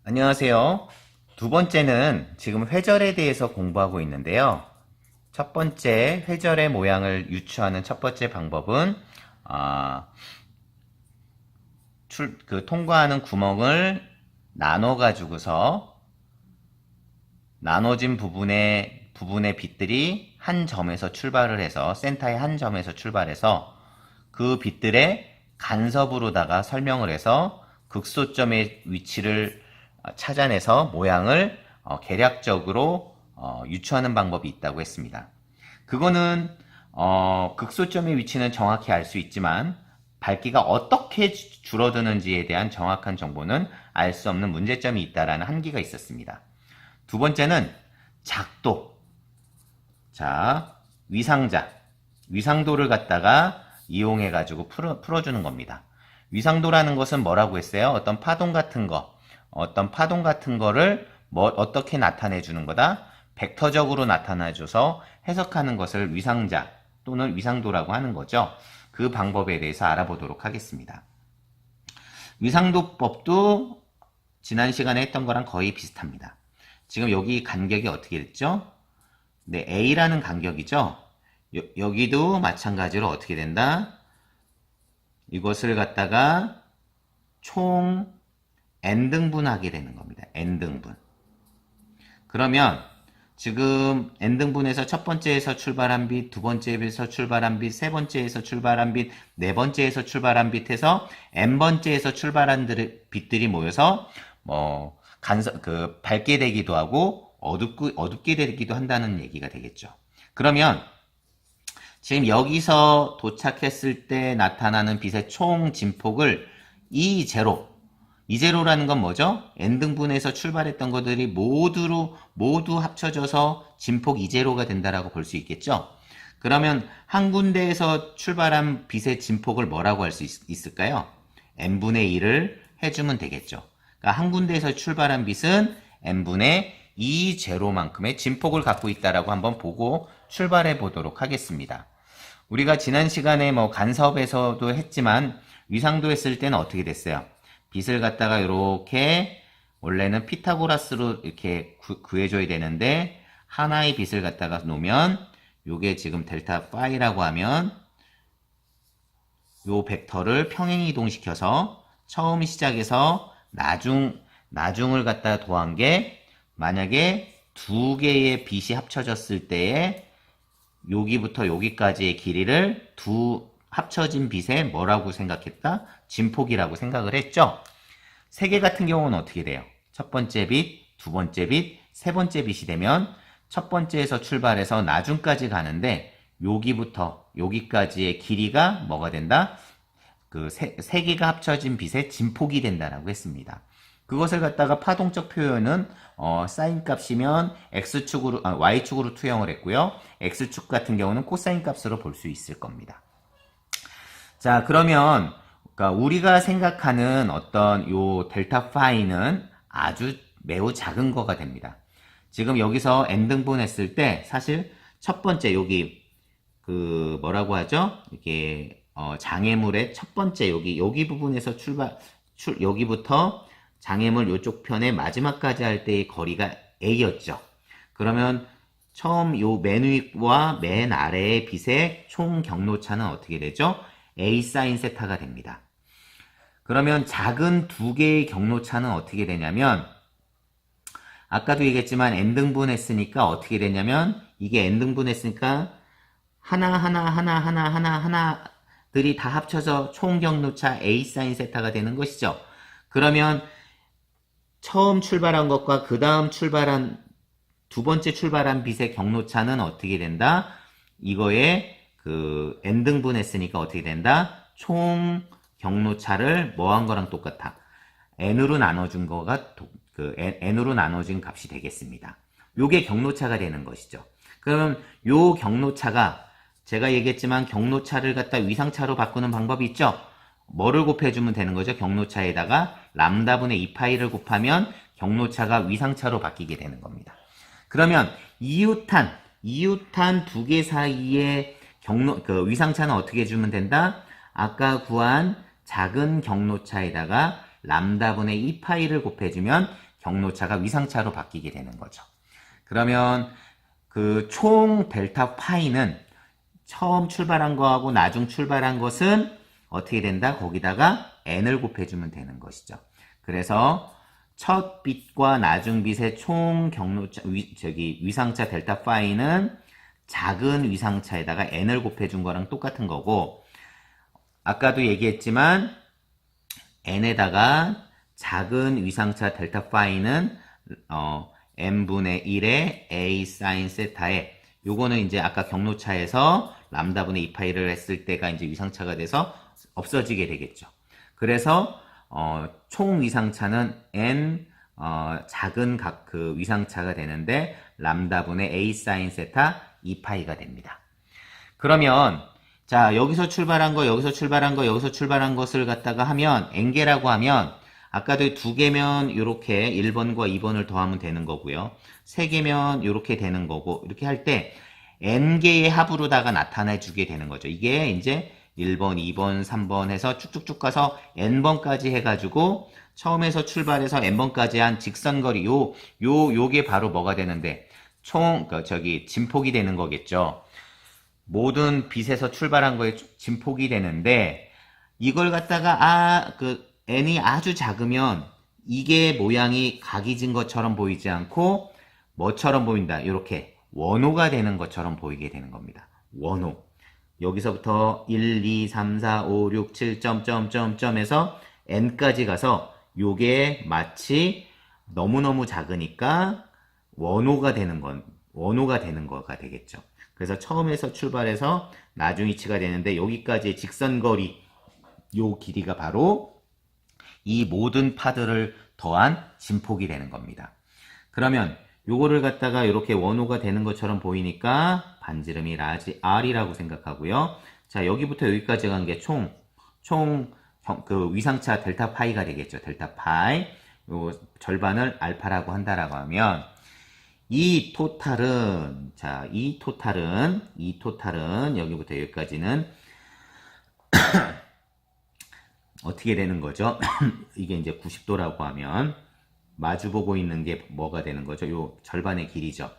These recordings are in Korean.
안녕하세요. 두 번째는 지금 회절에 대해서 공부하고 있는데요. 첫 번째 회절의 모양을 유추하는 첫 번째 방법은 아, 통과하는 구멍을 나눠 가지고서 나눠진 부분의 빛들이 한 점에서 출발을 해서 센터의 한 점에서 출발해서 그 빛들의 간섭으로다가 설명을 해서 극소점의 위치를 찾아내서 모양을 계략적으로 유추하는 방법이 있다고 했습니다. 그거는 극소점의 위치는 정확히 알 수 있지만 밝기가 어떻게 줄어드는지에 대한 정확한 정보는 알 수 없는 문제점이 있다라는 한계가 있었습니다. 두 번째는 작도. 자, 위상도를 갖다가 이용해가지고 풀어주는 겁니다. 위상도라는 것은 뭐라고 했어요? 어떤 파동 같은 거를 어떻게 나타내 주는 거다? 벡터적으로 나타내줘서 해석하는 것을 위상자 또는 위상도라고 하는 거죠. 그 방법에 대해서 알아보도록 하겠습니다. 위상도법도 지난 시간에 했던 거랑 거의 비슷합니다. 지금 여기 간격이 어떻게 됐죠? 네, A라는 간격이죠? 여기도 마찬가지로 어떻게 된다? 이것을 갖다가 총 n등분하게 되는 겁니다. n등분. 그러면 지금 n등분에서 첫 번째에서 출발한 빛, 두 번째에서 출발한 빛, 세 번째에서 출발한 빛, 네 번째에서 출발한 빛에서 n번째에서 출발한 빛들이 모여서 밝게 되기도 하고 어둡게 되기도 한다는 얘기가 되겠죠. 그러면 지금 여기서 도착했을 때 나타나는 빛의 총 진폭을 E0라는 건 뭐죠? n등분에서 출발했던 것들이 모두 합쳐져서 진폭 E0가 된다라고 볼 수 있겠죠? 그러면 한 군데에서 출발한 빛의 진폭을 뭐라고 할 수 있을까요? n분의 1을 해주면 되겠죠. 그러니까 한 군데에서 출발한 빛은 n분의 E0만큼의 진폭을 갖고 있다라고 한번 보고 출발해 보도록 하겠습니다. 우리가 지난 시간에 간섭에서도 했지만 위상도 했을 때는 어떻게 됐어요? 빛을 갖다가 이렇게 원래는 피타고라스로 이렇게 구해줘야 되는데 하나의 빛을 갖다가 놓으면 요게 지금 델타 파이라고 하면 요 벡터를 평행 이동시켜서 처음 시작에서 나중을 갖다가 더한 게 만약에 두 개의 빛이 합쳐졌을 때에 여기부터 여기까지의 길이를 합쳐진 빛에 뭐라고 생각했다? 진폭이라고 생각을 했죠? 세개 같은 경우는 어떻게 돼요? 첫 번째 빛, 두 번째 빛, 세 번째 빛이 되면 첫 번째에서 출발해서 나중까지 가는데 여기부터 여기까지의 길이가 뭐가 된다? 세 개가 합쳐진 빛의 진폭이 된다라고 했습니다. 그것을 갖다가 파동적 표현은 사인 값이면 y축으로 투영을 했고요. x축 같은 경우는 코사인 값으로 볼 수 있을 겁니다. 자, 그러면 우리가 생각하는 어떤 요 델타 파이는 아주 매우 작은 거가 됩니다. 지금 여기서 n등분 했을 때 사실 첫 번째 여기 뭐라고 하죠? 이게 장애물의 첫 번째 여기 부분에서 여기부터 장애물 요쪽 편의 마지막까지 할 때의 거리가 a였죠. 그러면 처음 요 맨 위와 맨 아래의 빛의 총 경로차는 어떻게 되죠? a 사인 세타가 됩니다. 그러면 작은 두 개의 경로차는 어떻게 되냐면 아까도 얘기했지만 n등분 했으니까 어떻게 되냐면 이게 n등분 했으니까 하나들이 다 합쳐서 총 경로차 a 사인 세타가 되는 것이죠. 그러면 처음 출발한 것과 그 다음 두 번째 출발한 빛의 경로차는 어떻게 된다? 이거에 n등분 했으니까 어떻게 된다? 총 경로차를 뭐한 거랑 똑같아? n으로 나눠준 거가 n으로 나눠진 값이 되겠습니다. 요게 경로차가 되는 것이죠. 그러면 요 경로차가 제가 얘기했지만 경로차를 갖다 위상차로 바꾸는 방법이 있죠? 뭐를 곱해주면 되는 거죠? 경로차에다가 람다분의 2파이를 곱하면 경로차가 위상차로 바뀌게 되는 겁니다. 그러면 이웃한 두 개 사이의 위상차는 어떻게 해주면 된다? 아까 구한 작은 경로차에다가 람다분의 2파이를 곱해주면 경로차가 위상차로 바뀌게 되는 거죠. 그러면 그 총 델타 파이는 처음 출발한 거하고 나중 출발한 것은 어떻게 된다? 거기다가 n을 곱해주면 되는 것이죠. 그래서 첫 빛과 나중 빛의 총 경로차, 위상차 델타 파이는 작은 위상차에다가 n을 곱해준 거랑 똑같은 거고, 아까도 얘기했지만 n에다가 작은 위상차 델타 파이는 n분의 1의 a 사인 세타에, 요거는 이제 아까 경로차에서 람다분의 2파이를 했을 때가 이제 위상차가 돼서 없어지게 되겠죠. 그래서 총 위상차는 n 작은 각 그 위상차가 되는데 람다분의 a 사인 세타 2파이가 됩니다. 그러면 자, 여기서 출발한 거, 여기서 출발한 거, 여기서 출발한 것을 갖다가 하면 n개라고 하면 아까도 2개면 이렇게 1번과 2번을 더하면 되는 거고요. 3개면 이렇게 되는 거고, 이렇게 할 때 n개의 합으로다가 나타내 주게 되는 거죠. 이게 이제 1번, 2번, 3번 해서 쭉쭉쭉 가서 n번까지 해가지고 처음에서 출발해서 n번까지 한 직선거리, 요게 바로 뭐가 되는데 진폭이 되는 거겠죠. 모든 빛에서 출발한 거에 진폭이 되는데, 이걸 갖다가 n이 아주 작으면 이게 모양이 각이진 것처럼 보이지 않고 뭐처럼 보인다? 이렇게 원호가 되는 것처럼 보이게 되는 겁니다. 원호. 여기서부터 1, 2, 3, 4, 5, 6, 7, 점점점점에서 n까지 가서 요게 마치 너무너무 작으니까 원호가 되는 거가 되겠죠. 그래서 처음에서 출발해서 나중 위치가 되는데, 여기까지의 직선거리 요 길이가 바로 이 모든 파들을 더한 진폭이 되는 겁니다. 그러면 요거를 갖다가 이렇게 원호가 되는 것처럼 보이니까 반지름이 라지 R이라고 생각하고요. 자, 여기부터 여기까지 간 게 그 위상차 델타 파이가 되겠죠. 델타 파이. 요 절반을 알파라고 한다라고 하면, 이 토탈은 여기부터 여기까지는 어떻게 되는 거죠? 이게 이제 90도라고 하면 마주보고 있는 게 뭐가 되는 거죠? 요 절반의 길이죠.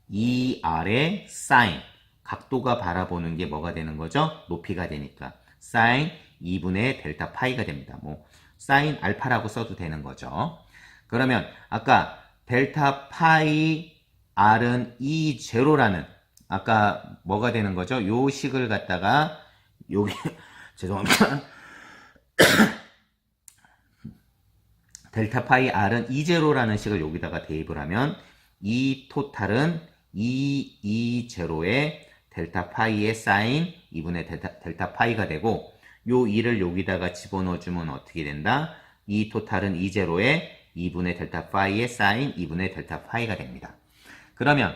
이 아래 사인, 각도가 바라보는 게 뭐가 되는 거죠? 높이가 되니까 사인 2분의 델타 파이가 됩니다. 뭐 사인 알파라고 써도 되는 거죠. 그러면 아까 델타 파이 R은 E0라는, 아까 뭐가 되는 거죠? 요 식을 갖다가 여기 죄송합니다. 델타 파이 R은 E0라는 식을 여기다가 대입을 하면 이 토탈은 E0의 델타 파이의 사인 2분의 델타 파이가 되고, 요 2를 여기다가 집어넣어주면 어떻게 된다? 이 토탈은 E0의 2분의 델타 파이의 사인 2분의 델타 파이가 됩니다. 그러면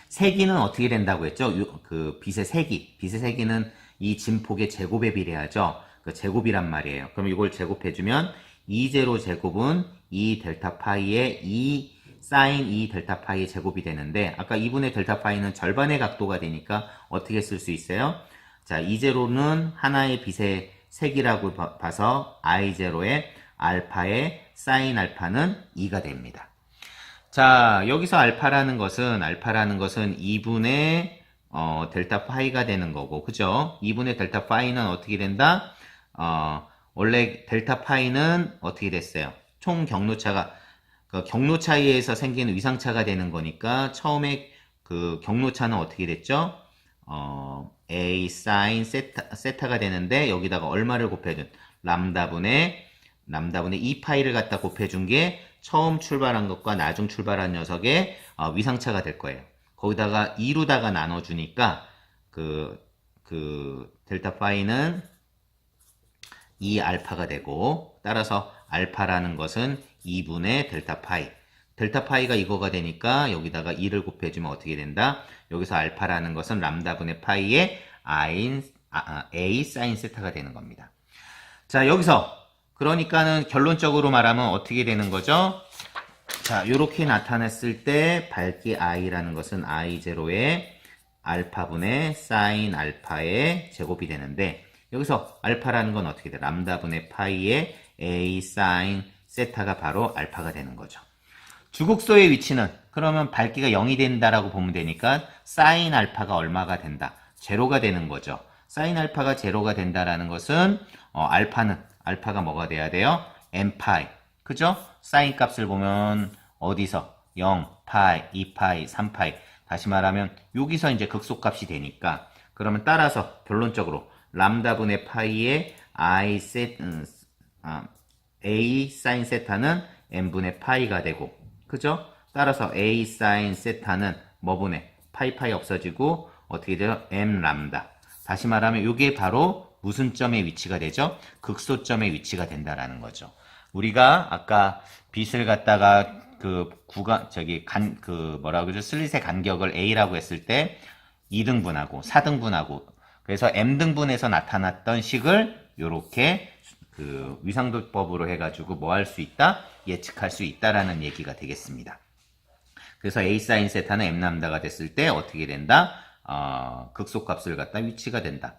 세기는 어떻게 된다고 했죠? 그 빛의 세기는 이 진폭의 제곱에 비례하죠. 그 제곱이란 말이에요. 그럼 이걸 제곱해주면 E0 제곱은 2 델타 파이의 2 사인 2 델타 파이의 제곱이 되는데, 아까 2분의 델타 파이는 절반의 각도가 되니까 어떻게 쓸 수 있어요? 자, E0는 하나의 빛의 세기라고 봐서 I0의 알파의 사인 알파는 2가 됩니다. 자, 여기서 알파라는 것은 2분의 델타 파이가 되는 거고, 그죠? 2분의 델타 파이는 어떻게 된다? 원래 델타 파이는 어떻게 됐어요? 총 경로차가, 그 경로차에 의해서 생기는 위상차가 되는 거니까, 처음에 그 경로차는 어떻게 됐죠? A 사인 세타가 되는데, 여기다가 얼마를 곱해준? 람다분의 2파이를 갖다 곱해준 게 처음 출발한 것과 나중 출발한 녀석의 위상차가 될 거예요. 거기다가 2로다가 나눠주니까 그 델타 파이는 2 알파가 되고, 따라서 알파라는 것은 2분의 델타 파이. 델타 파이가 이거가 되니까 여기다가 2를 곱해주면 어떻게 된다? 여기서 알파라는 것은 람다분의 파이의 A 사인 세타가 되는 겁니다. 자, 여기서 그러니까는 결론적으로 말하면 어떻게 되는 거죠? 자, 요렇게 나타냈을 때 밝기 i라는 것은 I0의 알파분의 사인 알파의 제곱이 되는데, 여기서 알파라는 건 어떻게 돼? 람다분의 파이의 A 사인 세타가 바로 알파가 되는 거죠. 주극소의 위치는 그러면 밝기가 0이 된다라고 보면 되니까 사인 알파가 얼마가 된다? 제로가 되는 거죠. 사인 알파가 제로가 된다라는 것은 알파가 뭐가 돼야 돼요? n파이. 그죠? 사인 값을 보면 어디서 0, 파이, 2파이, 3파이. 다시 말하면 여기서 이제 극소값이 되니까 그러면 따라서 결론적으로 람다분의 파이의 a 사인 세타는 n분의 파이가 되고 그죠? 따라서 a 사인 세타는 뭐분의 파이 없어지고 어떻게 돼요? m 람다. 다시 말하면 이게 바로 무슨 점의 위치가 되죠? 극소점의 위치가 된다라는 거죠. 우리가 아까 빛을 갖다가 슬릿의 간격을 a라고 했을 때 2등분하고 4등분하고 그래서 m등분에서 나타났던 식을 요렇게 위상도법으로 해가지고 뭐 할 수 있다? 예측할 수 있다라는 얘기가 되겠습니다. 그래서 a 사인 세타는 m 람다가 됐을 때 어떻게 된다? 극소값을 갖다 위치가 된다.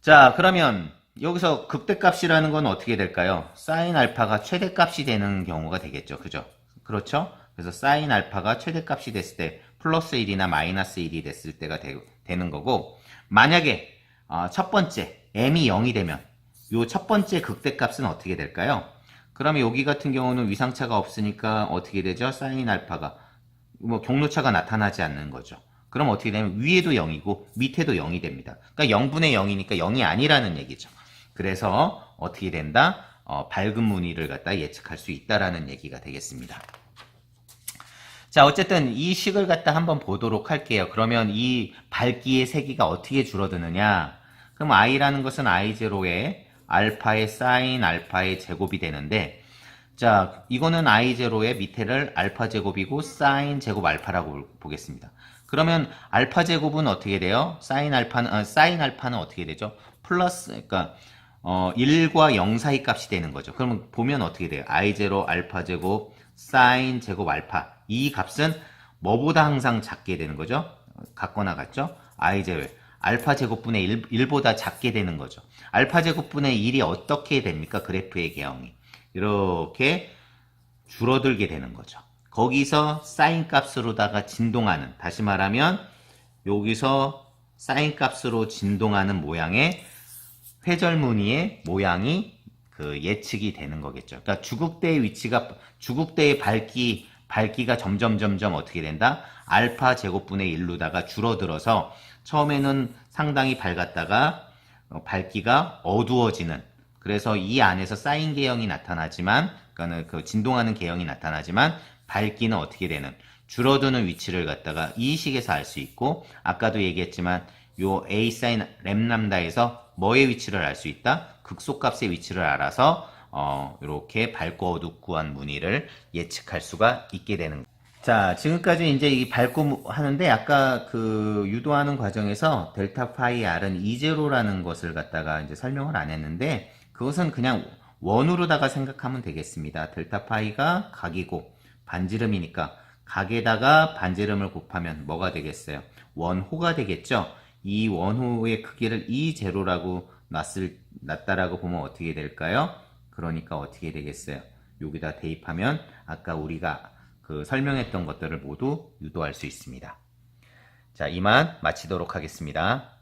자, 그러면 여기서 극대값이라는 건 어떻게 될까요? 사인 알파가 최대값이 되는 경우가 되겠죠. 그죠? 그렇죠? 그래서 사인 알파가 최대값이 됐을 때 플러스 1이나 마이너스 1이 됐을 때가 되는 거고 만약에 첫 번째 m이 0이 되면 요 첫 번째 극대값은 어떻게 될까요? 그러면 여기 같은 경우는 위상차가 없으니까 어떻게 되죠? 사인 알파가 경로차가 나타나지 않는 거죠. 그럼 어떻게 되면 위에도 0이고 밑에도 0이 됩니다. 그러니까 0분의 0이니까 0이 아니라는 얘기죠. 그래서 어떻게 된다? 밝은 무늬를 갖다 예측할 수 있다라는 얘기가 되겠습니다. 자, 어쨌든 이 식을 갖다 한번 보도록 할게요. 그러면 이 밝기의 세기가 어떻게 줄어드느냐? 그럼 i라는 것은 i0의 알파의 사인 알파의 제곱이 되는데 자, 이거는 i0의 밑에를 알파 제곱이고 사인 제곱 알파라고 보겠습니다. 그러면 알파 제곱은 어떻게 돼요? 사인 알파는 어떻게 되죠? 플러스, 그러니까 1과 0 사이 값이 되는 거죠. 그러면 보면 어떻게 돼요? i0 알파 제곱 사인 제곱 알파. 이 값은 뭐보다 항상 작게 되는 거죠? 같거나 같죠? i0 알파 제곱분의 1보다 작게 되는 거죠. 알파 제곱분의 1이 어떻게 됩니까? 그래프의 개형이. 이렇게 줄어들게 되는 거죠. 거기서 사인 값으로다가 진동하는, 다시 말하면 여기서 사인 값으로 진동하는 모양의 회절 무늬의 모양이 예측이 되는 거겠죠. 그러니까 주극대의 밝기가 점점 어떻게 된다? 알파 제곱분의 1로다가 줄어들어서 처음에는 상당히 밝았다가 밝기가 어두워지는, 그래서 이 안에서 사인 개형이 나타나지만, 그러니까 진동하는 개형이 나타나지만 밝기는 어떻게 되는, 줄어드는 위치를 갖다가 이 식에서 알 수 있고, 아까도 얘기했지만 요 a 사인 램람다에서 뭐의 위치를 알 수 있다? 극소값의 위치를 알아서 이렇게 밝고 어둡고한 무늬를 예측할 수가 있게 되는 거예요. 자, 지금까지 이제 이 밝고 하는데 아까 유도하는 과정에서 델타 파이 r은 E0라는 것을 갖다가 이제 설명을 안 했는데 그것은 그냥 원으로다가 생각하면 되겠습니다. 델타 파이가 각이고 반지름이니까 각에다가 반지름을 곱하면 뭐가 되겠어요? 원호가 되겠죠? 이 원호의 크기를 E0라고 놨다라고 보면 어떻게 될까요? 그러니까 어떻게 되겠어요? 여기다 대입하면 아까 우리가 설명했던 것들을 모두 유도할 수 있습니다. 자, 이만 마치도록 하겠습니다.